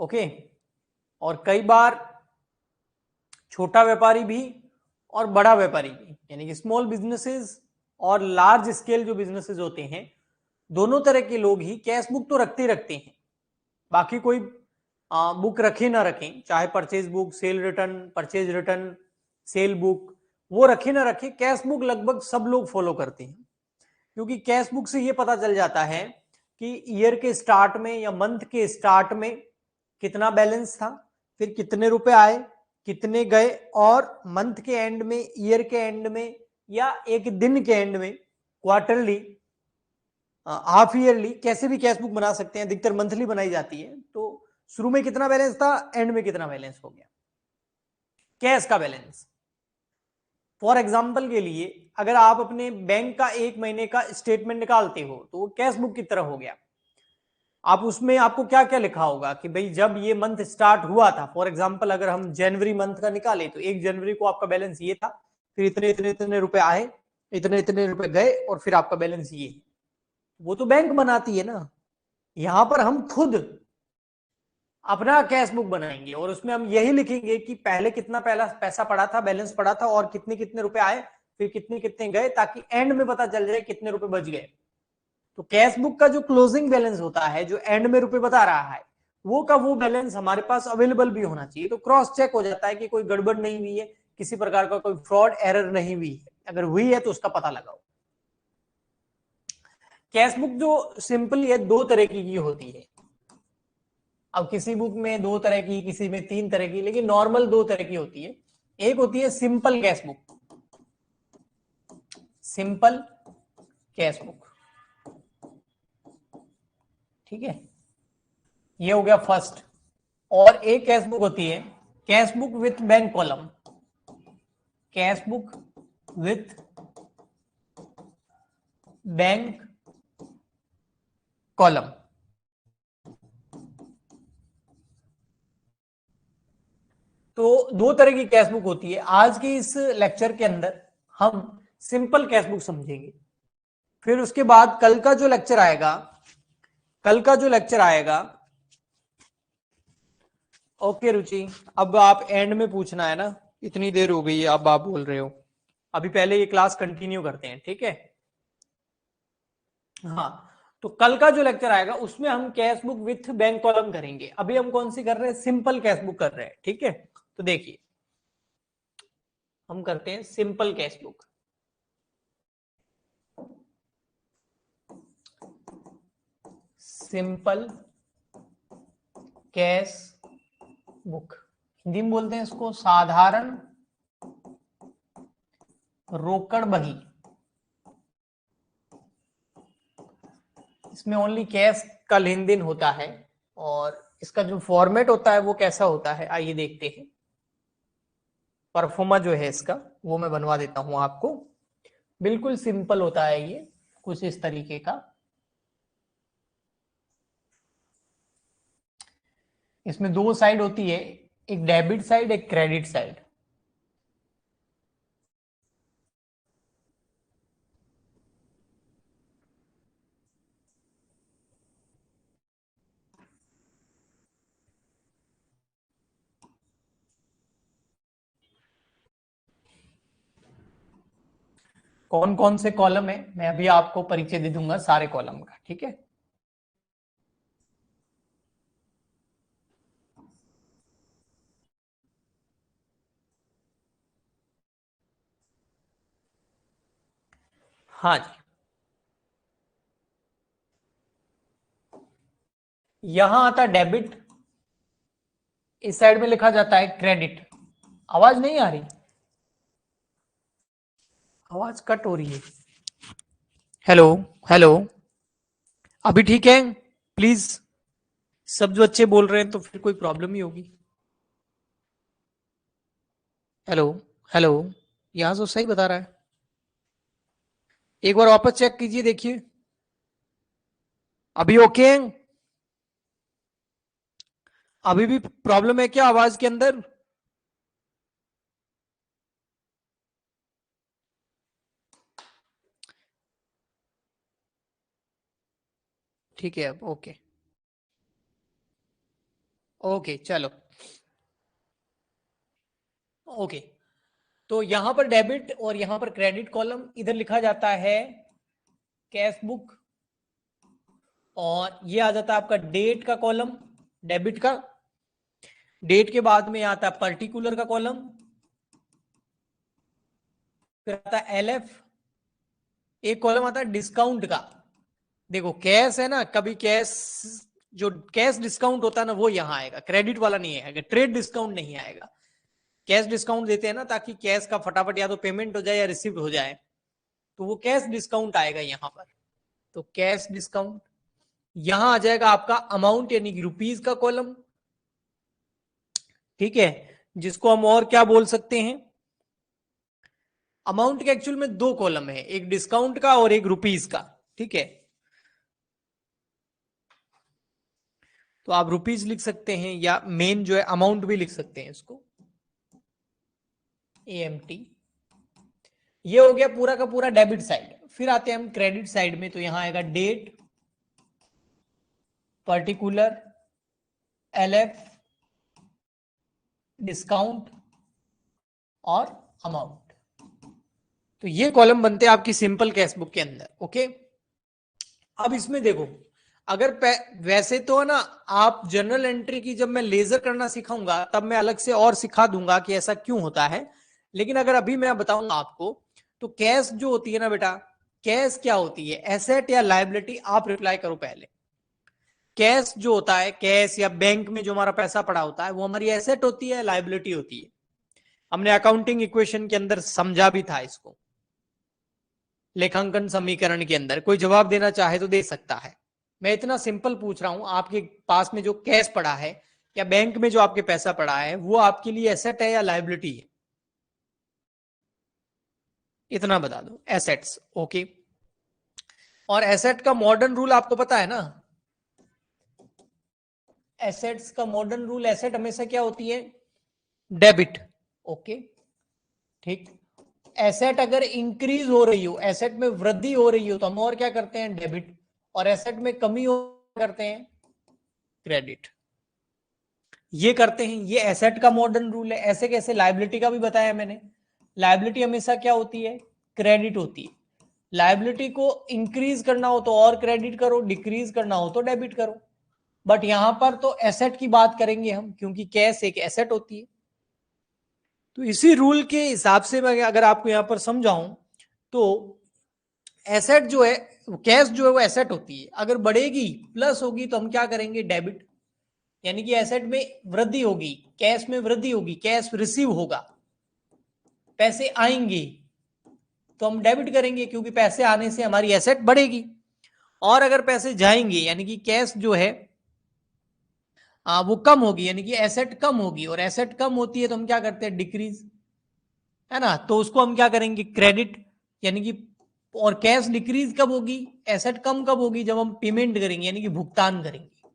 Okay. और कई बार छोटा व्यापारी भी और बड़ा व्यापारी भी, यानी कि स्मॉल बिजनेसेस और लार्ज स्केल जो बिजनेसेस होते हैं, दोनों तरह के लोग ही कैश बुक तो रखते ही रखते हैं। बाकी कोई बुक रखे ना रखें, चाहे purchase book, cell return, purchase return, cell book, वो रखे ना रखे, कैश बुक लगभग सब लोग फॉलो करते हैं। क्योंकि कैश बुक से ये पता चल जाता है कि ईयर के स्टार्ट में या मंथ के स्टार्ट में कितना बैलेंस था, फिर कितने रुपए आए, कितने गए, और मंथ के एंड में, ईयर के एंड में, या एक दिन के एंड में, क्वार्टरली, हाफ ईयरली, कैसे भी कैश बुक बना सकते हैं। अधिकतर मंथली बनाई जाती है। तो शुरू में कितना बैलेंस था, एंड में कितना बैलेंस हो गया, कैश का बैलेंस। फॉर एग्जाम्पल के लिए, अगर आप अपने बैंक का एक महीने का स्टेटमेंट निकालते हो तो वो कैश बुक की तरह हो गया। आप उसमें आपको क्या क्या लिखा होगा कि भाई जब ये मंथ स्टार्ट हुआ था, फॉर एग्जांपल अगर हम जनवरी मंथ का निकाले तो 1 जनवरी को आपका बैलेंस ये था, फिर इतने इतने इतने रुपए आए, इतने इतने रुपए गए, और फिर आपका बैलेंस ये। वो तो बैंक बनाती है ना। यहां पर हम खुद अपना कैश बुक बनाएंगे और उसमें हम यही लिखेंगे कि पहले कितना पहला पैसा पड़ा था, बैलेंस पड़ा था, और कितने कितने रुपए आए, फिर कितने कितने गए, ताकि एंड में पता चल जाए कितने रुपए बच गए। तो कैश बुक का जो क्लोजिंग बैलेंस होता है, जो एंड में रुपए बता रहा है, वो का वो बैलेंस हमारे पास अवेलेबल भी होना चाहिए। तो क्रॉस चेक हो जाता है कि कोई गड़बड़ नहीं हुई है, किसी प्रकार का कोई फ्रॉड एरर नहीं हुई है। अगर हुई है तो उसका पता लगाओ। कैश बुक जो सिंपल है, दो तरह की होती है। अब किसी बुक में दो तरह की, किसी में तीन तरह की, लेकिन नॉर्मल दो तरह की होती है। एक होती है simple cash book, simple cash book, ठीक है, ये हो गया फर्स्ट। और एक कैश बुक होती है cash book with bank column, cash book with bank column. तो दो तरह की कैश बुक होती है। आज के इस लेक्चर के अंदर हम सिंपल कैश बुक समझेंगे। फिर उसके बाद कल का जो लेक्चर आएगा, कल का जो लेक्चर आएगा, ओके रुचि, अब आप एंड में पूछना है ना, इतनी देर हो गई है, अब आप बोल रहे हो। अभी पहले ये क्लास कंटिन्यू करते हैं, ठीक है। हाँ, तो कल का जो लेक्चर आएगा उसमें हम cash book with bank column करेंगे। अभी हम कौन सी कर रहे हैं, सिंपल कैश बुक कर रहे हैं, ठीक है। तो देखिए, हम करते हैं simple cash book. Simple cash book, Hindi में बोलते हैं इसको साधारण रोकड़ बही। इसमें ओनली कैश का लेन देन होता है। और इसका जो फॉर्मेट होता है वो कैसा होता है, आइए देखते हैं। परफॉर्मा जो है इसका, वो मैं बनवा देता हूं आपको। बिल्कुल सिंपल होता है ये, कुछ इस तरीके का। इसमें दो साइड होती है, एक डेबिट साइड, एक क्रेडिट साइड। कौन कौन से कॉलम है मैं अभी आपको परिचय दे दूंगा सारे कॉलम का, ठीक है। हाँ जी, यहां आता डेबिट, इस साइड में लिखा जाता है क्रेडिट। आवाज नहीं आ रही, आवाज कट हो रही है। हेलो, हेलो, अभी ठीक है? प्लीज, सब जो अच्छे बोल रहे हैं तो फिर कोई प्रॉब्लम ही होगी। हेलो, हेलो, यहां तो सही बता रहा है। एक बार वापस चेक कीजिए, देखिए अभी ओके है? अभी भी प्रॉब्लम है क्या आवाज के अंदर? ठीक है, अब ओके। ओके चलो, ओके। तो यहां पर डेबिट और यहां पर क्रेडिट कॉलम, इधर लिखा जाता है कैश बुक, और ये आ जाता है आपका डेट का कॉलम, डेबिट का। डेट के बाद में आता है पर्टिकुलर का कॉलम, फिर आता है एलएफ, एक कॉलम आता है डिस्काउंट का। देखो कैश है ना, कभी कैश, जो कैश डिस्काउंट होता है ना वो यहां आएगा, क्रेडिट वाला नहीं आएगा, ट्रेड डिस्काउंट नहीं आएगा। कैश डिस्काउंट देते हैं ना ताकि कैश का फटाफट या तो पेमेंट हो जाए या रिसीव हो जाए, तो वो कैश डिस्काउंट आएगा यहां पर। तो कैश डिस्काउंट, यहां आ जाएगा आपका अमाउंट यानी कि रुपीज का कॉलम, ठीक है, जिसको हम और क्या बोल सकते हैं, अमाउंट के एक्चुअल में दो कॉलम है, एक डिस्काउंट का और एक रुपीज का, ठीक है। तो आप रुपीज लिख सकते हैं या मेन जो है अमाउंट भी लिख सकते हैं इसको, AMT। ये हो गया पूरा का पूरा डेबिट साइड। फिर आते हैं हम क्रेडिट साइड में, तो यहां आएगा डेट, पर्टिकुलर, LF, डिस्काउंट और अमाउंट। तो ये कॉलम बनते हैं आपकी सिंपल कैश बुक के अंदर, ओके। अब इसमें देखो, अगर वैसे तो है ना, आप जनरल एंट्री की जब मैं लेजर करना सिखाऊंगा तब मैं अलग से और सिखा दूंगा कि ऐसा क्यों होता है, लेकिन अगर अभी मैं बताऊंगा आपको, तो कैश जो होती है ना बेटा, कैश क्या होती है, एसेट या लायबिलिटी? आप रिप्लाई करो पहले। कैश जो होता है, कैश या बैंक में जो हमारा पैसा पड़ा होता है, वो हमारी एसेट होती है, लायबिलिटी होती है। हमने अकाउंटिंग इक्वेशन के अंदर समझा भी था इसको, लेखांकन समीकरण के अंदर। कोई जवाब देना चाहे तो दे सकता है। मैं इतना सिंपल पूछ रहा हूं, आपके पास में जो कैश पड़ा है या बैंक में जो आपके पैसा पड़ा है, वो आपके लिए एसेट है या लायबिलिटी है? इतना बता दो, एसेट्स, ओके। और एसेट का मॉडर्न रूल आपको पता है ना, एसेट्स का मॉडर्न रूल, एसेट हमेशा क्या होती है, डेबिट, ओके, ठीक। एसेट अगर इंक्रीज हो रही हो, एसेट में वृद्धि हो रही हो, तो हम और क्या करते हैं, डेबिट। और एसेट में कमी हो करते हैं, क्रेडिट। ये करते हैं, ये एसेट का मॉडर्न रूल है। ऐसे कैसे, लायबिलिटी का भी बताया मैंने, लायबिलिटी हमेशा क्या होती है, क्रेडिट होती है। लायबिलिटी को इंक्रीज करना हो तो और क्रेडिट करो, डिक्रीज करना हो तो डेबिट करो। बट यहां पर तो एसेट की बात करेंगे हम, क्योंकि कैश एक एसेट होती है। तो इसी रूल के हिसाब से मैं अगर आपको यहां पर समझाऊं, तो एसेट जो है, कैश जो है वो एसेट होती है, अगर बढ़ेगी प्लस होगी तो हम क्या करेंगे, डेबिट। यानी कि एसेट में वृद्धि होगी, कैश में वृद्धि होगी, कैश रिसीव होगा, पैसे आएंगे तो हम डेबिट करेंगे, क्योंकि पैसे आने से हमारी एसेट बढ़ेगी। और अगर पैसे जाएंगे यानी कि कैश जो है वो कम होगी, यानी कि एसेट कम होगी, और एसेट कम होती है तो हम क्या करते हैं, डिक्रीज, है ना, तो उसको हम क्या करेंगे, क्रेडिट। यानी कि, और कैश डिक्रीज कब होगी, एसेट कम कब होगी, जब हम पेमेंट करेंगे यानी कि भुगतान करेंगे।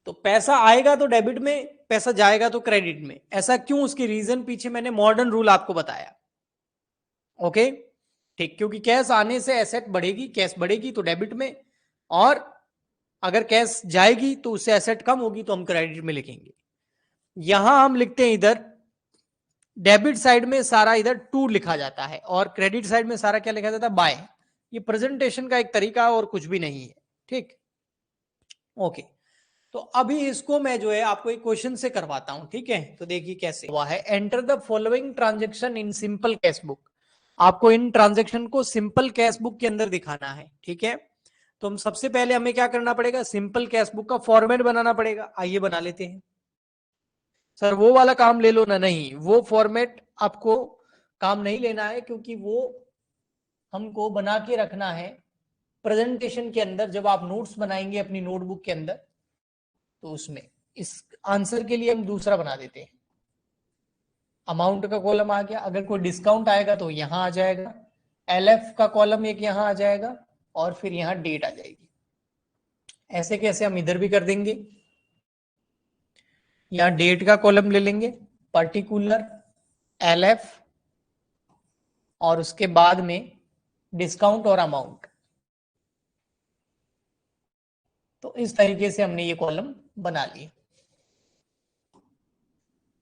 तो पैसा आएगा तो डेबिट में, पैसा जाएगा तो क्रेडिट में। ऐसा क्यों, उसकी रीजन पीछे मैंने मॉडर्न रूल आपको बताया, ओके, ठीक। क्योंकि कैश आने से एसेट बढ़ेगी, कैश बढ़ेगी तो डेबिट में, और अगर कैश जाएगी तो उससे एसेट कम होगी तो हम क्रेडिट में लिखेंगे। यहां हम लिखते हैं इधर डेबिट साइड में सारा इधर टू लिखा जाता है, और क्रेडिट साइड में सारा क्या लिखा जाता है, बाय। ये प्रेजेंटेशन का एक तरीका और कुछ भी नहीं है, ठीक, ओके। तो अभी इसको मैं जो है आपको एक क्वेश्चन से करवाता हूं, ठीक है। तो देखिए कैसे हुआ है, enter the following transaction in simple cash book. आपको इन ट्रांजेक्शन को सिंपल कैश बुक के अंदर दिखाना है, ठीक है। तो हम सबसे पहले हमें क्या करना पड़ेगा, सिंपल कैश बुक का फॉर्मेट बनाना पड़ेगा। आइए बना लेते हैं। सर वो वाला काम ले लो ना, नहीं वो फॉर्मेट आपको काम नहीं लेना है, क्योंकि वो हमको बना के रखना है प्रेजेंटेशन के अंदर, जब आप नोट्स बनाएंगे अपनी नोटबुक के अंदर, तो उसमें इस आंसर के लिए हम दूसरा बना देते हैं। अमाउंट का कॉलम आ गया, अगर कोई डिस्काउंट आएगा तो यहां आ जाएगा, LF का कॉलम एक यहां आ जाएगा, और फिर यहां डेट आ जाएगी। ऐसे कैसे हम इधर भी कर देंगे, यहां डेट का कॉलम ले लेंगे, पर्टिकुलर, LF, और उसके बाद में डिस्काउंट और अमाउंट। तो इस तरीके से हमने ये कॉलम बना लिए।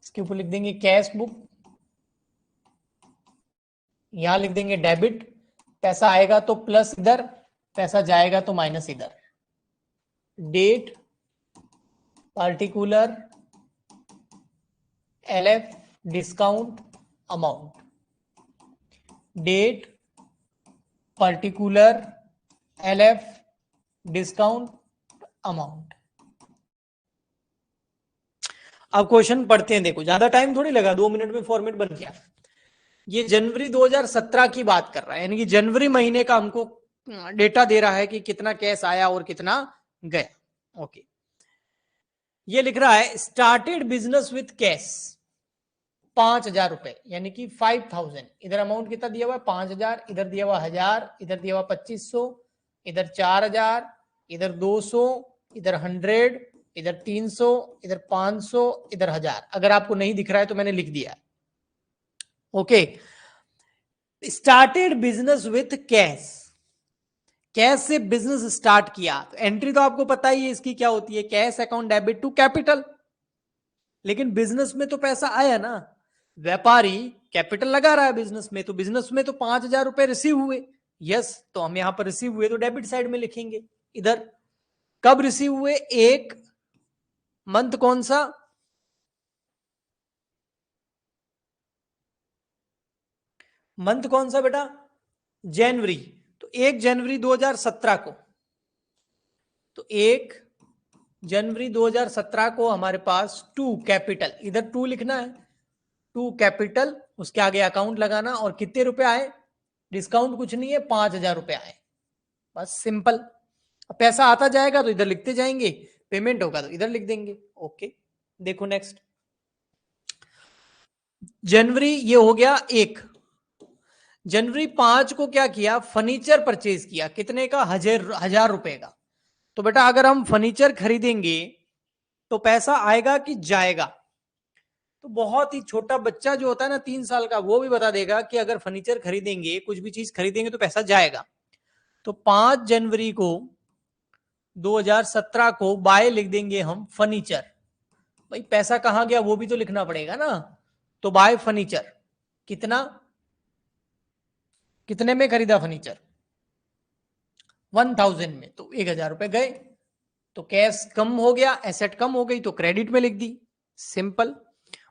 इसके ऊपर लिख देंगे कैश बुक, यहां लिख देंगे डेबिट, पैसा आएगा तो प्लस इधर, पैसा जाएगा तो माइनस इधर। Date particular LF discount amount, date particular LF discount amount. अब क्वेश्चन पढ़ते हैं, देखो ज्यादा टाइम थोड़ी लगा, 2 मिनट में फॉर्मेट बन गया। ये जनवरी 2017 की बात कर रहा है, यानी कि जनवरी महीने का हमको डेटा दे रहा है कि कितना कैश आया और कितना गया। ओके, ये लिख रहा है स्टार्टेड बिजनेस विथ कैश 5,000 रुपए, यानी कि 5,000। इधर अमाउंट कितना दिया हुआ है 5,000, इधर दिया हुआ 1,000, इधर दिया हुआ 2,500, इधर 4,000, इधर 200, इधर 100, इधर 300, इधर 500, इधर 1,000। अगर आपको नहीं दिख रहा है तो मैंने लिख दिया। Okay, started business with cash, cash से बिजनेस स्टार्ट किया। तो एंट्री तो आपको पता ही है इसकी क्या होती है, cash account debit to capital. लेकिन बिजनेस में तो पैसा आया ना, व्यापारी कैपिटल लगा रहा है बिजनेस में, तो बिजनेस में तो 5,000 रुपए रिसीव हुए। यस, तो हम यहां पर रिसीव हुए तो डेबिट साइड में लिखेंगे। इधर कब रिसीव हुए, एक मंथ कौन सा, मंथ कौन सा बेटा, जनवरी। तो 1 जनवरी 2017 को, तो 1 जनवरी 2017 को हमारे पास टू कैपिटल, इधर टू लिखना है, टू कैपिटल, उसके आगे अकाउंट लगाना, और कितने रुपए आए, डिस्काउंट कुछ नहीं है, 5,000 रुपए आए, बस सिंपल। पैसा आता जाएगा तो इधर लिखते जाएंगे, पेमेंट होगा तो इधर लिख देंगे। ओके, देखो नेक्स्ट, जनवरी ये हो गया 1। जनवरी 5 को क्या किया, फर्नीचर परचेज किया, कितने का, 1,000 रुपए का। तो बेटा अगर हम फर्नीचर खरीदेंगे तो पैसा आएगा कि जाएगा, तो बहुत ही छोटा बच्चा जो होता है ना 3 साल का, वो भी बता देगा कि अगर फर्नीचर खरीदेंगे, कुछ भी चीज खरीदेंगे तो पैसा जाएगा। तो 5 जनवरी को 2017 को बाय लिख देंगे हम फर्नीचर। भाई पैसा कहां गया वो भी तो लिखना पड़ेगा ना, तो बाय फर्नीचर, कितना, कितने में खरीदा फर्नीचर, 1,000 में, तो 1,000 रुपए गए। तो कैश कम हो गया, एसेट कम हो गई, तो क्रेडिट में लिख दी। सिंपल,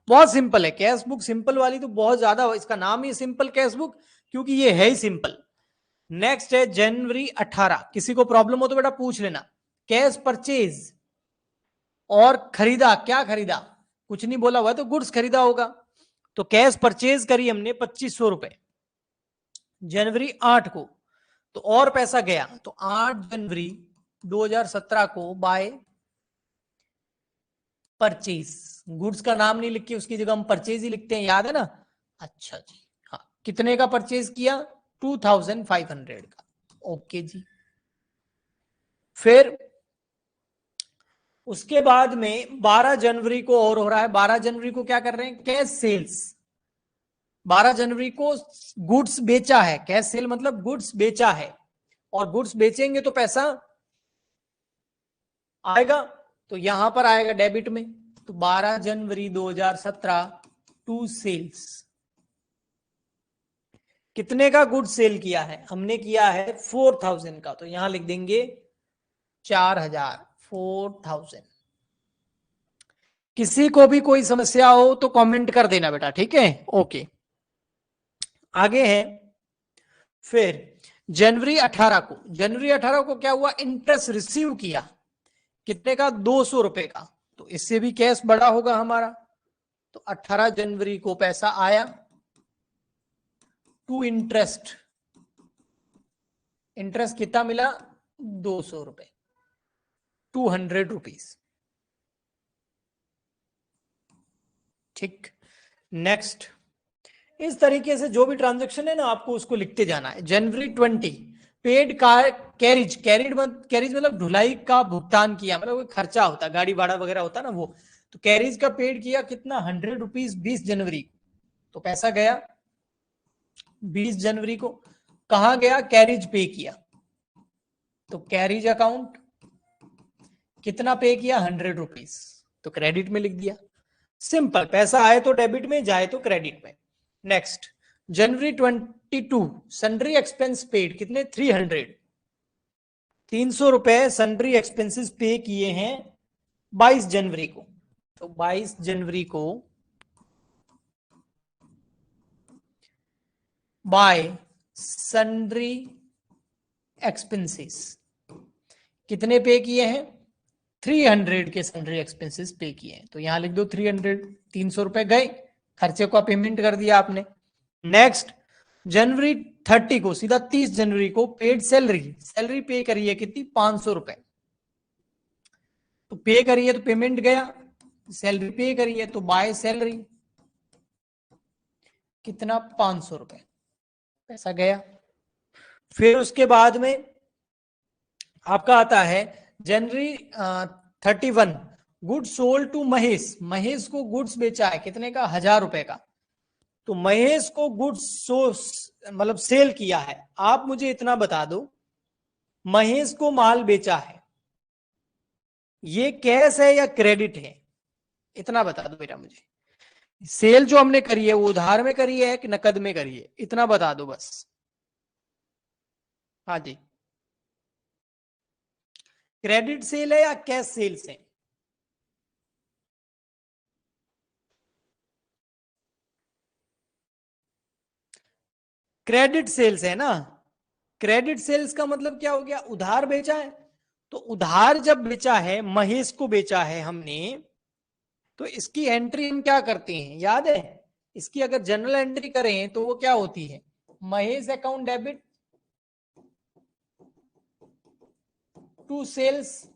बहुत सिंपल है कैश बुक, सिंपल वाली तो बहुत ज्यादा, इसका नाम ही सिंपल कैश बुक, क्योंकि ये है ही सिंपल। नेक्स्ट है जनवरी 18, किसी को प्रॉब्लम हो तो बेटा पूछ लेना। कैश परचेज और खरीदा, क्या खरीदा, कुछ नहीं बोला हुआ तो गुड्स खरीदा होगा। तो कैश परचेज करी हमने 2,500 रुपए जनवरी 8 को, तो और पैसा गया, तो 8 जनवरी 2017 को बाय परचेज, गुड्स का नाम नहीं लिख के उसकी जगह हम परचेज ही लिखते हैं, याद है ना। अच्छा जी, हाँ, कितने का परचेज किया, 2,500 का। ओके जी, फिर उसके बाद में 12 जनवरी को और हो रहा है, 12 जनवरी को क्या कर रहे हैं, कैश सेल्स। 12 जनवरी को गुड्स बेचा है, कैश सेल मतलब गुड्स बेचा है, और गुड्स बेचेंगे तो पैसा आएगा, तो यहां पर आएगा डेबिट में। तो 12 जनवरी 2017 टू सेल्स, कितने का गुड सेल किया है, हमने किया है 4,000 का, तो यहां लिख देंगे 4,000, 4,000। किसी को भी कोई समस्या हो तो कमेंट कर देना बेटा, ठीक है। ओके, आगे है, फिर जनवरी 18 को, जनवरी 18 को क्या हुआ, इंटरेस्ट रिसीव किया, कितने का, 200 रुपए का, तो इससे भी कैश बड़ा होगा हमारा। तो 18 जनवरी को पैसा आया टू इंटरेस्ट, इंटरेस्ट कितना मिला, 200 रुपए, 200 रुपीज। ठीक, नेक्स्ट, इस तरीके से जो भी ट्रांजेक्शन है ना आपको उसको लिखते जाना है। जनवरी 20 पेड कार कैरिज, कैरिज मतलब ढुलाई का भुगतान किया, मतलब कोई खर्चा होता है, गाड़ी भाड़ा वगैरह होता है ना वो, तो कैरिज का पेड किया कितना, 100 रुपीज 20 जनवरी, तो पैसा गया 20 जनवरी को। कहां गया, कैरिज पे किया, तो कैरिज अकाउंट, कितना पे किया, 100 रुपीज, तो क्रेडिट में लिख दिया। सिंपल, पैसा आए तो डेबिट में, जाए तो क्रेडिट में। नेक्स्ट, जनवरी 22 सन्ड्री एक्सपेंस पेड, कितने, 300, 300 रुपए सन्ड्री एक्सपेंसेस पे किए हैं 22 जनवरी को। तो 22 जनवरी को बाय सन्ड्री एक्सपेंसेस कितने पे किए हैं, 300 के सन्ड्री एक्सपेंसेस पे किए हैं। तो यहां लिख दो 300, 300 रुपए गए, खर्चे का पेमेंट कर दिया आपने। नेक्स्ट, जनवरी 30 को, सीधा 30 जनवरी को पेड सैलरी, सैलरी पे करी है कितनी, 500 रुपए। तो पे करिए तो पेमेंट गया, सैलरी पे करिए तो बाय सैलरी, कितना, 500 रुपए, पैसा गया। फिर उसके बाद में आपका आता है जनवरी 31, goods sold to Mahesh, Mahesh को गुड्स बेचा है कितने का, 1000 रुपए का। तो महेश को गुड्स मतलब सेल किया है। आप मुझे इतना बता दो, महेश को माल बेचा है, ये कैश है या क्रेडिट है, इतना बता दो बेटा मुझे। सेल जो हमने करी है वो उधार में करी है कि नकद में करी है, इतना बता दो बस। हाँ जी, क्रेडिट सेल है या कैश सेल से, क्रेडिट सेल्स है ना। क्रेडिट सेल्स का मतलब क्या हो गया, उधार बेचा है। तो उधार जब बेचा है, महेश को बेचा है हमने, तो इसकी एंट्री हम क्या करते हैं, याद है, इसकी अगर जनरल एंट्री करें तो वो क्या होती है, Mahesh account debit to sales.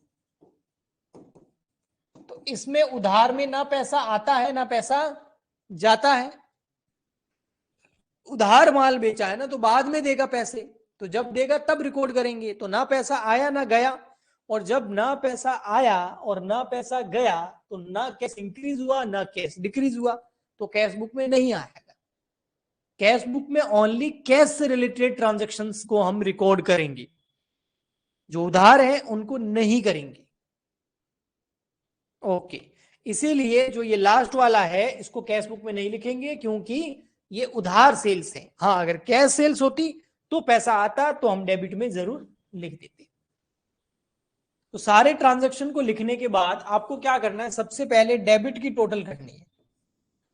तो इसमें उधार में ना पैसा आता है ना पैसा जाता है। उधार माल बेचा है ना, तो बाद में देगा पैसे, तो जब देगा तब रिकॉर्ड करेंगे। तो ना पैसा आया ना गया, और जब ना पैसा आया और ना पैसा गया, तो ना कैश इंक्रीज हुआ ना कैश डिक्रीज हुआ, तो कैश बुक में नहीं आएगा। कैश बुक में ओनली कैश से रिलेटेड ट्रांजैक्शंस को हम रिकॉर्ड करेंगे, जो उधार है उनको नहीं करेंगे। ओके, इसीलिए जो ये लास्ट वाला है इसको कैश बुक में नहीं लिखेंगे, क्योंकि ये उधार सेल्स है। हाँ, अगर कैश सेल्स होती तो पैसा आता तो हम डेबिट में जरूर लिख देते। तो सारे ट्रांजैक्शन को लिखने के बाद आपको क्या करना है, सबसे पहले डेबिट की टोटल करनी है।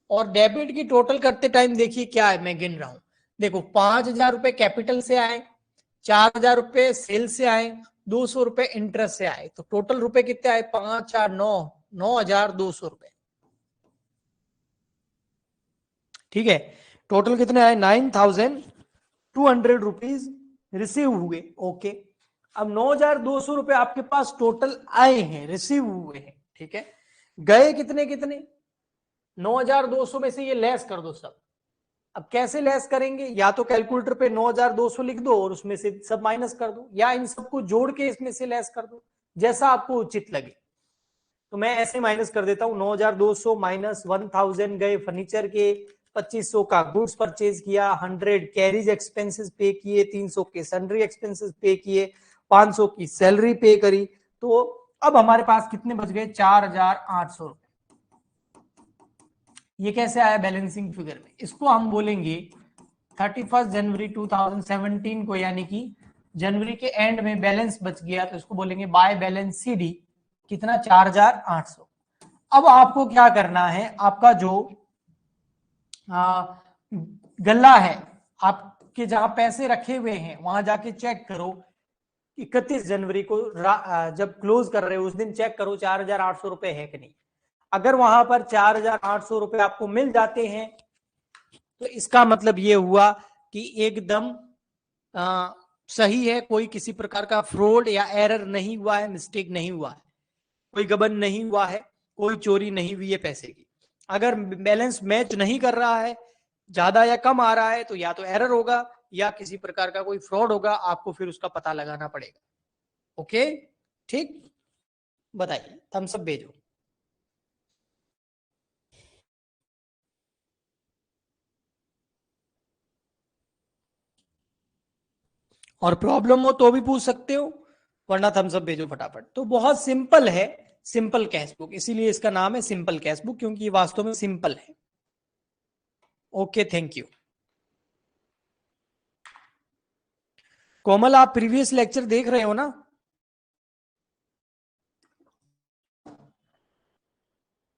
और डेबिट की टोटल करते टाइम देखिए क्या है, मैं गिन रहा हूं, देखो 5,000 रुपए कैपिटल से आए, 4,000 रुपए सेल से आए, 200 रुपए इंटरेस्ट से आए, तो टोटल रुपए कितने आए, 5 4 9, 9,200 रुपए। ठीक है, टोटल कितने आए, 9,200 रुपीज रिसीव हुए। ओके, अब 9,200 रुपए आपके पास टोटल आए हैं, रिसीव हुए हैं। ठीक है, गए कितने कितने, 9,200 में से ये लेस कर दो सब। अब कैसे लेस करेंगे, या तो कैलकुलेटर पे 9,200 लिख दो और उसमें से सब माइनस कर दो, या इन सबको जोड़ के इसमें से लेस कर दो, जैसा आपको उचित लगे। तो मैं ऐसे माइनस कर देता हूं, 9,200 माइनस 1,000 गए फर्नीचर के, 2,500 का गुड्स परचेज किया, 100 कैरीज एक्सपेंसेस पे किए, 300 के सन्ड्री एक्सपेंसेस पे किए, 500 की सैलरी पे करी। तो अब हमारे पास कितने बच गए, 4,800 रुपए। ये कैसे आया बैलेंसिंग फिगर में, इसको हम बोलेंगे 31 जनवरी 2017 को, यानी कि जनवरी के एंड में बैलेंस बच गया, तो इसको बोलेंगे बाय बैलेंस सीडी, कितना, 4,800। अब आपको क्या करना है, आपका जो गल्ला है, आपके जहां पैसे रखे हुए हैं वहां जाके चेक करो, 31 जनवरी को जब क्लोज कर रहे हो उस दिन चेक करो 4,800 रुपए है कि नहीं। अगर वहां पर 4,800 रुपए आपको मिल जाते हैं, तो इसका मतलब ये हुआ कि एकदम सही है, कोई किसी प्रकार का फ्रॉड या एरर नहीं हुआ है, मिस्टेक नहीं हुआ है, कोई गबन नहीं हुआ है, कोई चोरी नहीं हुई है पैसे की। अगर बैलेंस मैच नहीं कर रहा है, ज्यादा या कम आ रहा है, तो या तो एरर होगा या किसी प्रकार का कोई फ्रॉड होगा, आपको फिर उसका पता लगाना पड़ेगा। ओके, ठीक, बताइए, थम्स अप भेजो। और प्रॉब्लम हो तो भी पूछ सकते हो, वरना थम्स अप भेजो फटाफट। तो बहुत सिंपल है, सिंपल कैश बुक, इसीलिए इसका नाम है सिंपल कैश बुक, क्योंकि ये वास्तव में सिंपल है। Okay, thank you. कोमल, आप प्रीवियस लेक्चर देख रहे हो ना?